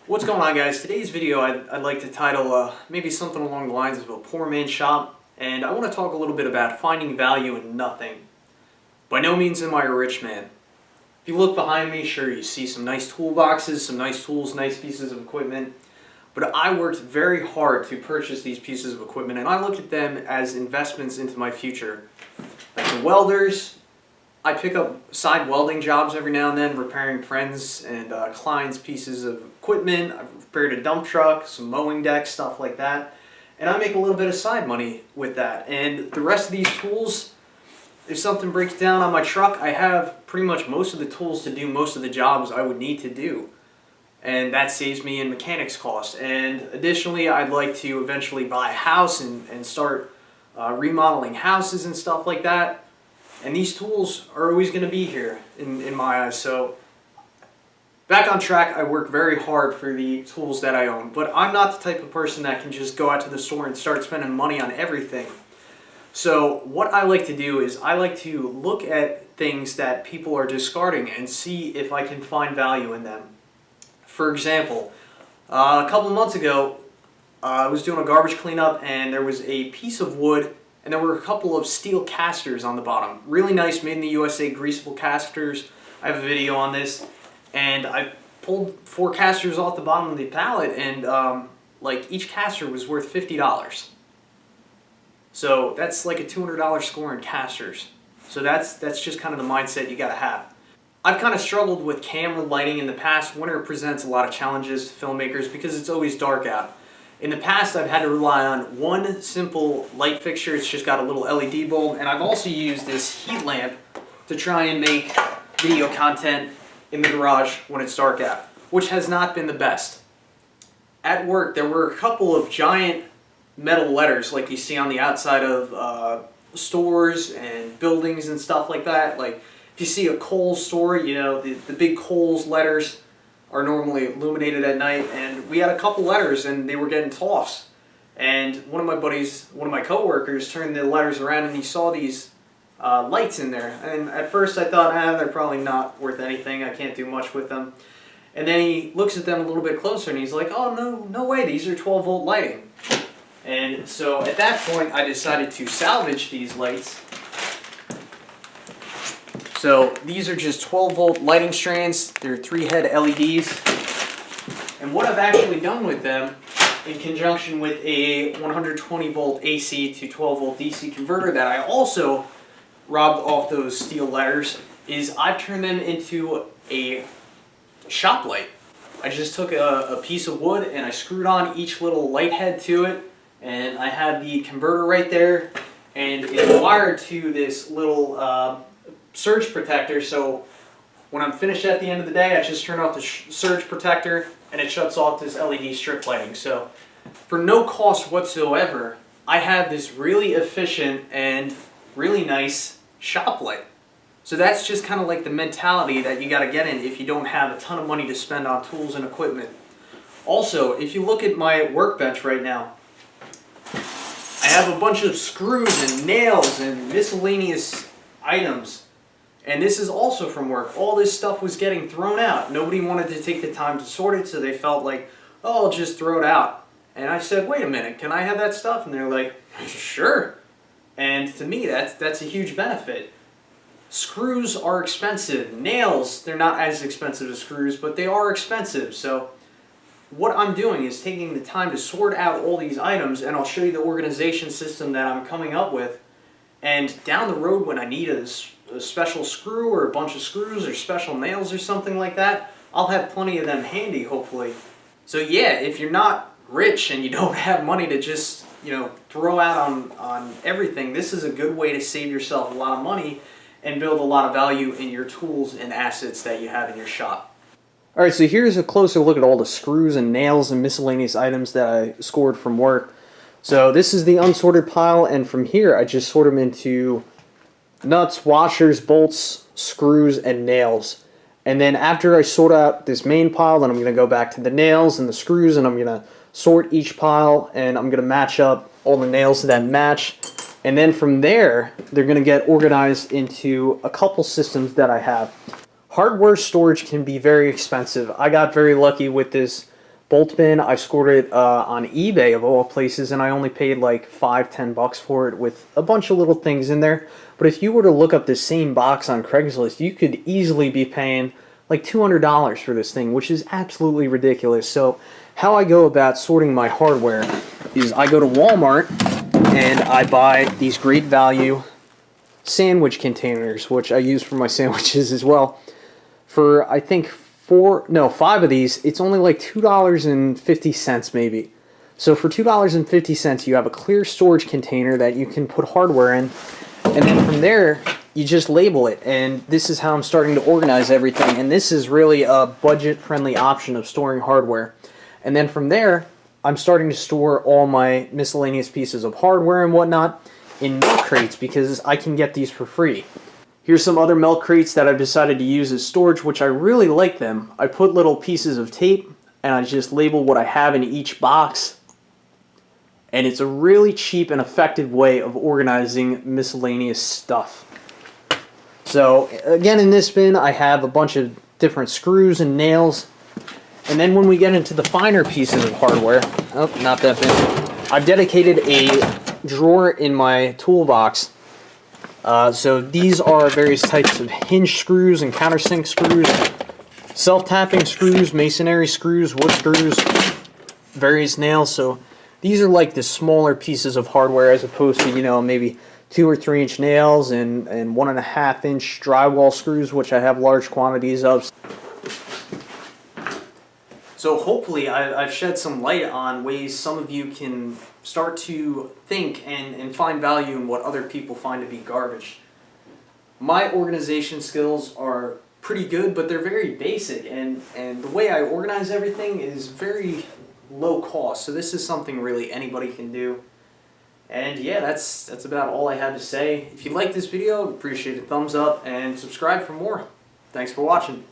What's going on, guys? Today's video I'd like to title maybe something along the lines of a poor man's shop, and I want to talk a little bit about finding value in nothing. By no means am I a rich man. If you look behind me, sure, you see some nice toolboxes, some nice tools, nice pieces of equipment, but I worked very hard to purchase these pieces of equipment, and I look at them as investments into my future. Like the welders, I pick up side welding jobs every now and then, repairing friends and clients' pieces of equipment. I've repaired a dump truck, some mowing decks, stuff like that. And I make a little bit of side money with that. And the rest of these tools, if something breaks down on my truck, I have pretty much most of the tools to do most of the jobs I would need to do. And that saves me in mechanics costs. And additionally, I'd like to eventually buy a house and start remodeling houses and stuff like that. And these tools are always going to be here in my eyes. So back on track, I work very hard for the tools that I own. But I'm not the type of person that can just go out to the store and start spending money on everything. So what I like to do is I like to look at things that people are discarding and see if I can find value in them. For example, a couple of months ago, I was doing a garbage cleanup and there was a piece of wood and there were a couple of steel casters on the bottom. Really nice, made in the USA, greasable casters. I have a video on this. And I pulled 4 casters off the bottom of the pallet, and like each caster was worth $50. So that's like a $200 score in casters. So that's just kind of the mindset you gotta have. I've kind of struggled with camera lighting in the past. Winter presents a lot of challenges to filmmakers because it's always dark out. In the past, I've had to rely on one simple light fixture. It's just got a little LED bulb, and I've also used this heat lamp to try and make video content in the garage when it's dark out, which has not been the best. At work, there were a couple of giant metal letters like you see on the outside of stores and buildings and stuff like that. Like if you see a Kohl's store, you know, the big Kohl's letters are normally illuminated at night, and we had a couple letters and they were getting tossed. And one of my buddies, one of my coworkers, turned the letters around and he saw these lights in there. And at first I thought, they're probably not worth anything, I can't do much with them. And then he looks at them a little bit closer and he's like, oh no way, these are 12-volt lighting. And so at that point I decided to salvage these lights. So these are just 12-volt lighting strands. They're 3-head LEDs. And what I've actually done with them, in conjunction with a 120-volt AC to 12-volt DC converter that I also robbed off those steel letters, is I've turned them into a shop light. I just took a piece of wood and I screwed on each little light head to it, and I had the converter right there, and it's wired to this little surge protector. So when I'm finished at the end of the day, I just turn off the surge protector and it shuts off this LED strip lighting. So for no cost whatsoever, I have this really efficient and really nice shop light. So that's just kind of like the mentality that you got to get in if you don't have a ton of money to spend on tools and equipment. Also, if you look at my workbench right now, I have a bunch of screws and nails and miscellaneous items. And this is also from work. All this stuff was getting thrown out. Nobody wanted to take the time to sort it, so they felt like, oh, I'll just throw it out. And I said, wait a minute, can I have that stuff? And they're like, sure. And to me, that's a huge benefit. Screws are expensive. Nails, they're not as expensive as screws, but they are expensive. So what I'm doing is taking the time to sort out all these items, and I'll show you the organization system that I'm coming up with. And down the road, when I need a special screw or a bunch of screws or special nails or something like that, I'll have plenty of them handy, hopefully. So yeah, if you're not rich and you don't have money to just, throw out on everything, this is a good way to save yourself a lot of money and build a lot of value in your tools and assets that you have in your shop. Alright, so here's a closer look at all the screws and nails and miscellaneous items that I scored from work. So this is the unsorted pile, and from here I just sort them into nuts, washers, bolts, screws, and nails. And then after I sort out this main pile, then I'm going to go back to the nails and the screws, and I'm going to sort each pile, and I'm going to match up all the nails that match. And then from there, they're going to get organized into a couple systems that I have. Hardware storage can be very expensive. I got very lucky with this bolt bin. I scored it on eBay of all places, and I only paid like $5-10 for it with a bunch of little things in there. But if you were to look up the same box on Craigslist, you could easily be paying like $200 for this thing, which is absolutely ridiculous. So how I go about sorting my hardware is I go to Walmart and I buy these great value sandwich containers, which I use for my sandwiches as well. For I think 5 of these, it's only like $2.50 maybe. So for $2.50, you have a clear storage container that you can put hardware in, and then from there, you just label it. And this is how I'm starting to organize everything. And this is really a budget-friendly option of storing hardware. And then from there, I'm starting to store all my miscellaneous pieces of hardware and whatnot in milk crates because I can get these for free. Here's some other milk crates that I've decided to use as storage, which I really like them. I put little pieces of tape and I just label what I have in each box. And it's a really cheap and effective way of organizing miscellaneous stuff. So again, in this bin I have a bunch of different screws and nails. And then when we get into the finer pieces of hardware, oh, not that bin, I've dedicated a drawer in my toolbox. So these are various types of hinge screws and countersink screws, self-tapping screws, masonry screws, wood screws, various nails. So these are like the smaller pieces of hardware as opposed to, you know, maybe 2 or 3 inch nails and 1.5 inch drywall screws, which I have large quantities of. So hopefully I've shed some light on ways some of you can start to think and find value in what other people find to be garbage. My organization skills are pretty good, but they're very basic, and the way I organize everything is very low cost. So this is something really anybody can do. And yeah, that's about all I had to say. If you like this video, appreciate a thumbs up and subscribe for more. Thanks for watching.